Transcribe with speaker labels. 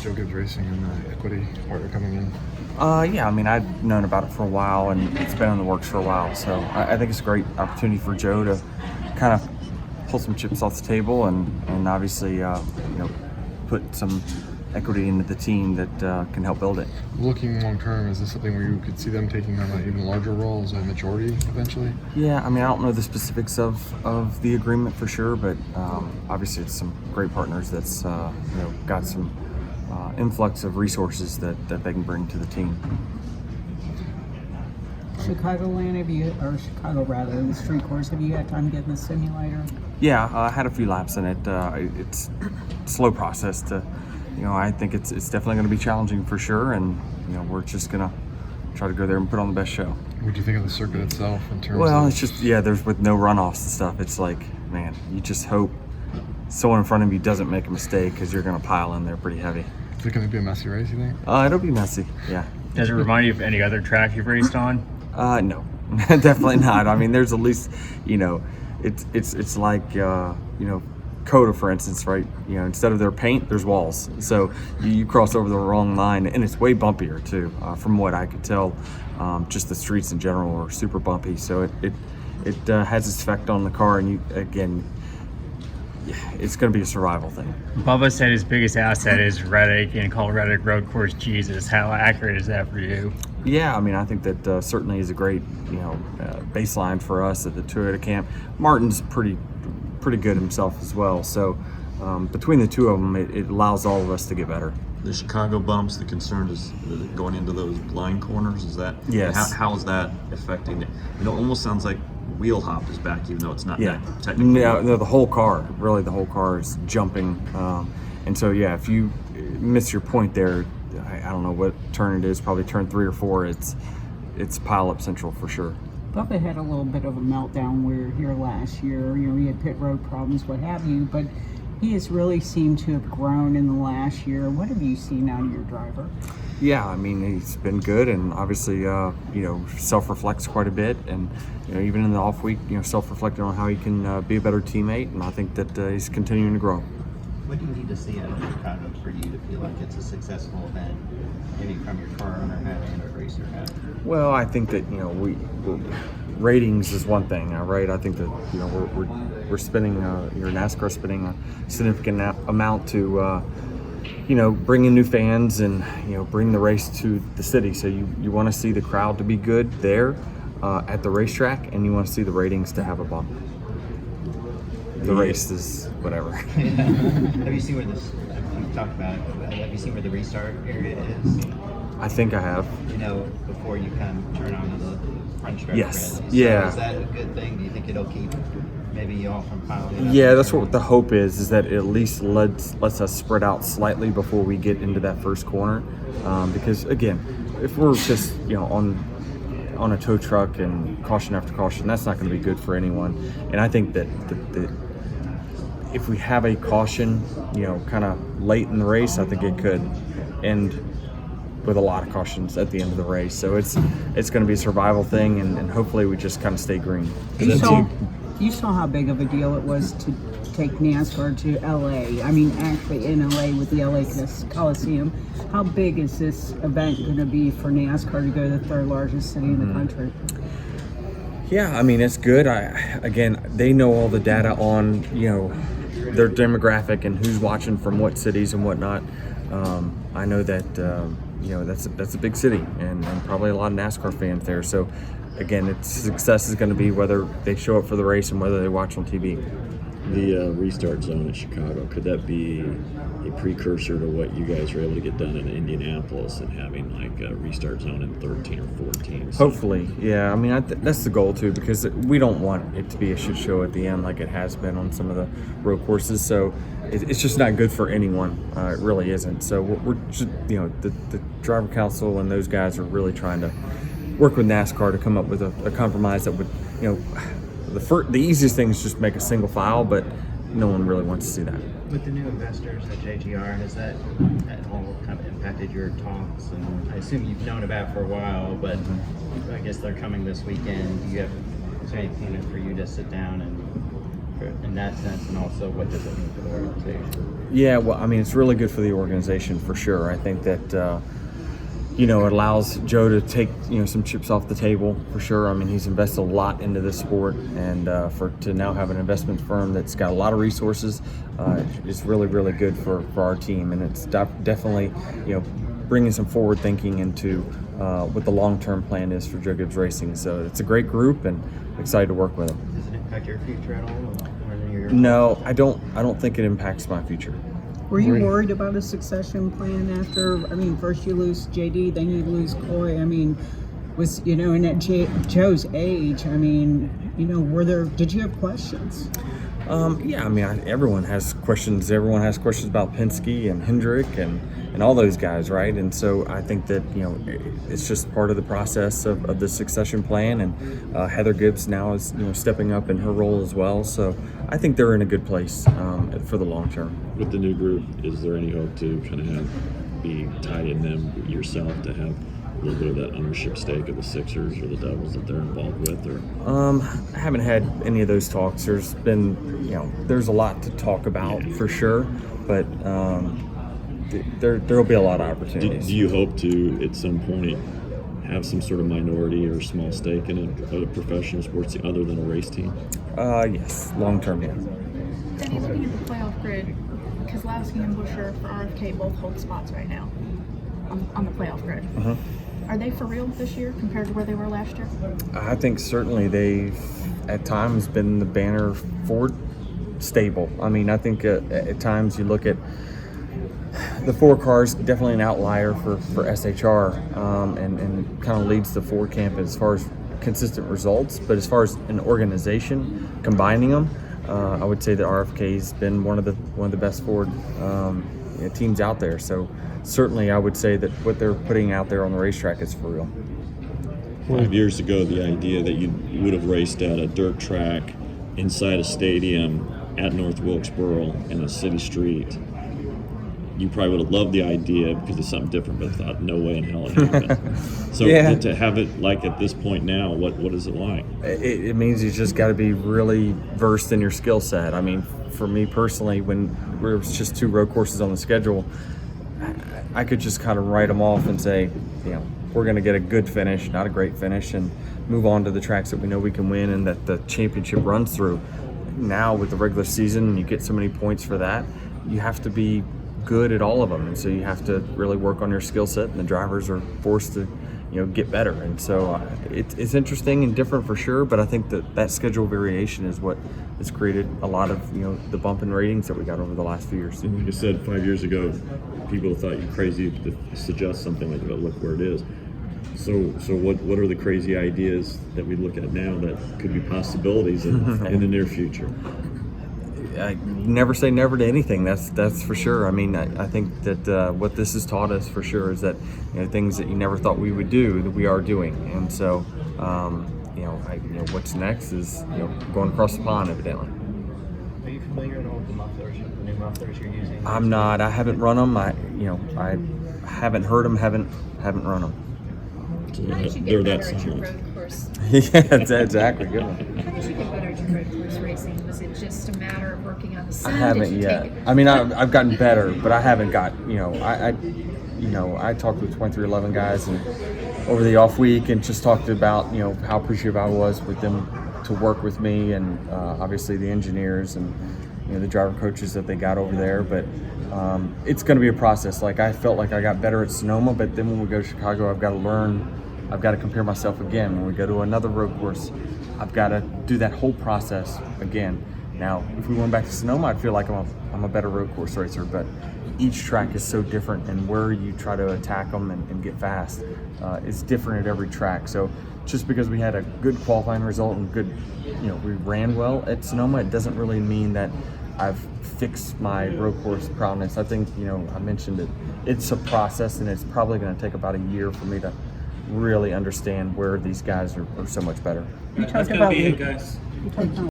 Speaker 1: Joe Gibbs Racing and the equity partner coming in?
Speaker 2: Yeah, I mean, I'd known about it for a while, and it's been in the works for a while. So I think it's a great opportunity for Joe to kind of pull some chips off the table and obviously, put some equity into the team that can help build it.
Speaker 1: Looking long term, is this something where you could see them taking on an even larger role as a majority eventually?
Speaker 2: Yeah, I mean, I don't know the specifics of the agreement for sure, but obviously it's some great partners that's got some influx of resources that they can bring to the team.
Speaker 3: Chicagoland, Chicago rather, the street course, have you had time to get in the simulator?
Speaker 2: Yeah, I had a few laps in it. It's a slow process to, I think it's definitely going to be challenging for sure, and we're just going to try to go there and put on the best show.
Speaker 1: What do you think of the circuit itself in terms
Speaker 2: Well,
Speaker 1: of...
Speaker 2: it's just, there's with no runoffs and stuff, it's like, man, you just hope someone in front of you doesn't make a mistake because you're going to pile in there pretty heavy.
Speaker 1: Is it going to be a messy race, you think?
Speaker 2: It'll be messy, yeah.
Speaker 4: Does it remind you of any other track you've raced on?
Speaker 2: No, definitely not. I mean, there's at least, it's like, Coda, for instance, right? Instead of their paint, there's walls. So you cross over the wrong line, and it's way bumpier too. From what I could tell, just the streets in general are super bumpy. So it has its effect on the car, and it's going to be a survival thing.
Speaker 4: Bubba said his biggest asset is Reddick and called Reddick Road Course Jesus. How accurate is that for you?
Speaker 2: Yeah, I mean, I think that certainly is a great, baseline for us at the Toyota camp. Martin's pretty good himself as well. So between the two of them, it allows all of us to get better.
Speaker 5: The Chicago bumps, the concern is going into those line corners. Is that?
Speaker 2: Yes.
Speaker 5: How is that affecting it? It almost sounds like wheel hop is back, even though it's not
Speaker 2: Yeah.
Speaker 5: that technically.
Speaker 2: No, the whole car, really, the whole car is jumping. And so, if you miss your point there, I don't know what turn it is, probably turn 3 or 4. It's pile up central for sure.
Speaker 3: Bubba had a little bit of a meltdown here last year. He had pit road problems, what have you, but he has really seemed to have grown in the last year. What have you seen out of your driver?
Speaker 2: Yeah, I mean, he's been good, and obviously, self-reflects quite a bit, and even in the off week, self-reflecting on how he can be a better teammate, and I think that he's continuing to grow.
Speaker 6: What do you need to see out of Chicago for you to feel like it's a successful event, maybe from your car owner hat and a racer hat?
Speaker 2: Well, I think that ratings is one thing, right? I think that we're spending NASCAR spending a significant amount to bring in new fans and bring the race to the city. So you want to see the crowd to be good there at the racetrack, and you want to see the ratings to have a bump. The race is whatever.
Speaker 6: Have you seen where you've talked about it, have you seen where the restart area is?
Speaker 2: I think I have.
Speaker 6: Before you kind of turn onto the front stretch.
Speaker 2: Yes.
Speaker 6: Really. So
Speaker 2: Yeah.
Speaker 6: is that a good thing? Do you think it'll keep maybe you all from piling up?
Speaker 2: Yeah, that's what the hope is that it at least lets us spread out slightly before we get into that first corner. Because again, if we're just on a tow truck and caution after caution, that's not going to be good for anyone. And I think that if we have a caution, kind of late in the race, I think it could end with a lot of cautions at the end of the race. So it's going to be a survival thing, and hopefully we just kind of stay green.
Speaker 3: You saw how big of a deal it was to take NASCAR to LA. I mean, actually in LA with the LA Coliseum. How big is this event going to be for NASCAR to go to the third largest city in the country?
Speaker 2: Yeah, I mean, it's good. They know all the data on, their demographic and who's watching from what cities and whatnot. I know that, that's a big city and probably a lot of NASCAR fans there. So, again, its success is going to be whether they show up for the race and whether they watch on TV.
Speaker 7: The restart zone in Chicago, could that be a precursor to what you guys were able to get done in Indianapolis and having like a restart zone in 13 or 14?
Speaker 2: Hopefully, yeah. I mean, that's the goal too, because we don't want it to be a shit show at the end like it has been on some of the road courses. So it's just not good for anyone. It really isn't. So we're just, the driver council and those guys are really trying to work with NASCAR to come up with a compromise that would, the easiest thing is just make a single file, but no one really wants to see that.
Speaker 6: With the new investors at JGR, has that at all kind of impacted your talks? And I assume you've known about it for a while, but I guess they're coming this weekend. Is there any plan for you to sit down and in that sense, and also what does it mean for the organization?
Speaker 2: Yeah, well, I mean, it's really good for the organization for sure. I think that, it allows Joe to take, some chips off the table for sure. I mean, he's invested a lot into this sport, and to now have an investment firm that's got a lot of resources is really, really good for our team. And it's definitely, bringing some forward thinking into what the long-term plan is for Joe Gibbs Racing. So it's a great group, and I'm excited to work with them.
Speaker 6: Does it impact your future at all?
Speaker 2: No, I don't think it impacts my future.
Speaker 3: Were you worried about a succession plan after? I mean, first you lose JD, then you lose Coy. I mean, and at Joe's age, I mean, did you have questions?
Speaker 2: Yeah, I mean, everyone has questions. Everyone has questions about Penske and Hendrick and all those guys, right? And so I think that, it's just part of the process of the succession plan. And Heather Gibbs now is, stepping up in her role as well. So I think they're in a good place for the long term.
Speaker 7: With the new group, is there any hope to kind of be tied in them yourself to have a little bit of that ownership stake of the Sixers or the Devils that they're involved with? Or
Speaker 2: I haven't had any of those talks. There's been, there's a lot to talk about for sure, but there'll be a lot of opportunities.
Speaker 7: Do you hope to, at some point, have some sort of minority or small stake in a professional sports team other than a race team?
Speaker 2: Yes, long term, yeah.
Speaker 8: Denny, looking at the playoff grid, Keselowski and Buescher for RFK both hold spots right now on the playoff grid.
Speaker 2: Uh-huh.
Speaker 8: Are they for real this year compared to where they were last year?
Speaker 2: I think certainly they've at times been the banner Ford stable. I mean, I think at times you look at the Ford cars, definitely an outlier for SHR, and kind of leads the Ford camp as far as consistent results. But as far as an organization, combining them, I would say that RFK's been one of the best Ford teams out there. So certainly I would say that what they're putting out there on the racetrack is for real.
Speaker 7: 5 years ago, the idea that you would have raced at a dirt track inside a stadium at North Wilkesboro in a city street, you probably would have loved the idea because it's something different, but thought no way in hell it happened. So
Speaker 2: Yeah.
Speaker 7: to have it like at this point now, what is it like?
Speaker 2: It means you just got to be really versed in your skill set. I mean, for me personally, when there was just 2 road courses on the schedule, I could just kind of write them off and say, we're going to get a good finish, not a great finish, and move on to the tracks that we know we can win and that the championship runs through. Now with the regular season, you get so many points for that. You have to be good at all of them, and so you have to really work on your skill set, and the drivers are forced to get better. And so it's interesting and different for sure, but I think that schedule variation is what has created a lot of the bump in ratings that we got over the last few years.
Speaker 7: Like I said, 5 years ago, people thought you crazy to suggest something like that. Look where it is. So what are the crazy ideas that we look at now that could be possibilities in the near future?
Speaker 2: I never say never to anything. That's for sure. I mean, I think that what this has taught us for sure is that things that you never thought we would do that we are doing. And so, what's next is going across the pond, evidently.
Speaker 6: Are you familiar at all with the mufflers, the new mufflers you're using?
Speaker 2: I'm not. I haven't run them. I haven't heard them. Haven't run them.
Speaker 7: So
Speaker 9: How did you
Speaker 7: they're
Speaker 9: get
Speaker 7: that
Speaker 9: better at your
Speaker 7: silent.
Speaker 9: road course?
Speaker 2: Yeah, that's exactly good one.
Speaker 9: How did you get better at your road course racing? Was it just a matter of working on the
Speaker 2: I
Speaker 9: sim?
Speaker 2: haven't
Speaker 9: Did you
Speaker 2: yet.
Speaker 9: take it?
Speaker 2: I mean, I've gotten better, but I haven't got. I talked with 2311 guys and over the off week and just talked about how appreciative I was with them to work with me, and obviously the engineers and the driver coaches that they got over there. But it's going to be a process. Like I felt like I got better at Sonoma, but then when we go to Chicago, I've got to learn. I've got to compare myself again. When we go to another road course, I've got to do that whole process again. Now, if we went back to Sonoma, I'd feel like I'm a better road course racer, but each track is so different, and where you try to attack them and get fast is different at every track. So just because we had a good qualifying result and good, we ran well at Sonoma, it doesn't really mean that I've fixed my road course prowess. I think, I mentioned it. It's a process, and it's probably going to take about a year for me to really understand where these guys are so much better.
Speaker 3: You talked about